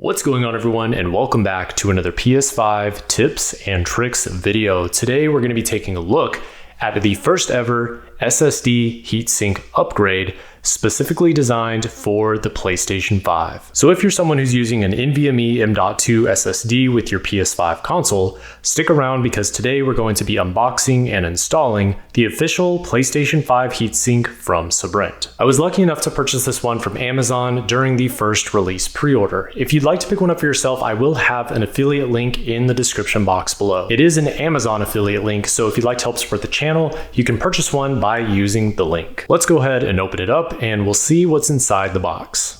What's going on, everyone, and welcome back to another PS5 tips and tricks video. Today we're going to be taking a look at the first ever SSD heatsink upgrade specifically designed for the PlayStation 5. So if you're someone who's using an NVMe M.2 SSD with your PS5 console, stick around because today we're going to be unboxing and installing the official PlayStation 5 heatsink from Sabrent. I was lucky enough to purchase this one from Amazon during the first release pre-order. If you'd like to pick one up for yourself, I will have an affiliate link in the description box below. It is an Amazon affiliate link, so if you'd like to help support the channel, you can purchase one by using the link. Let's go ahead and open it up and we'll see what's inside the box.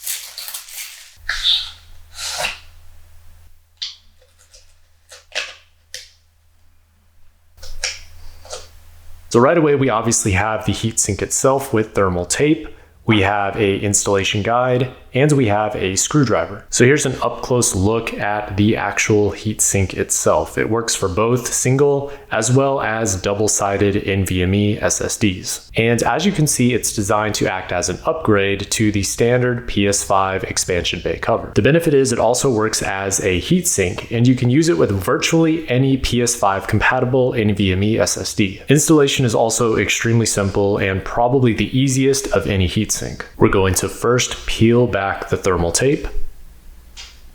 So right away, we obviously have the heatsink itself with thermal tape. We have an installation guide, and we have a screwdriver. So here's an up-close look at the actual heatsink itself. It works for both single as well as double-sided NVMe SSDs. And as you can see, it's designed to act as an upgrade to the standard PS5 Expansion bay cover. The benefit is it also works as a heatsink, and you can use it with virtually any PS5 compatible NVMe SSD. Installation is also extremely simple and probably the easiest of any heatsink. We're going to first peel back the thermal tape,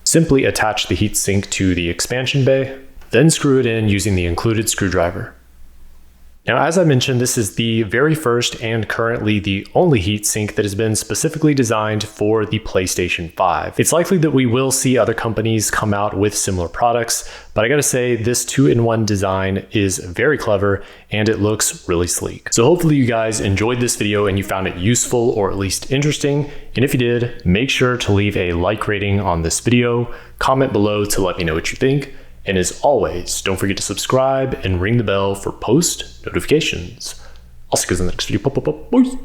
simply attach the heatsink to the expansion bay, then screw it in using the included screwdriver. Now, as I mentioned, this is the very first and currently the only heatsink that has been specifically designed for the PlayStation 5. It's likely that we will see other companies come out with similar products, but I gotta say, this 2-in-1 design is very clever and it looks really sleek. So hopefully you guys enjoyed this video and you found it useful or at least interesting. And if you did, make sure to leave a like rating on this video, comment below to let me know what you think. And as always, don't forget to subscribe and ring the bell for post notifications. I'll see you guys in the next video. Boys.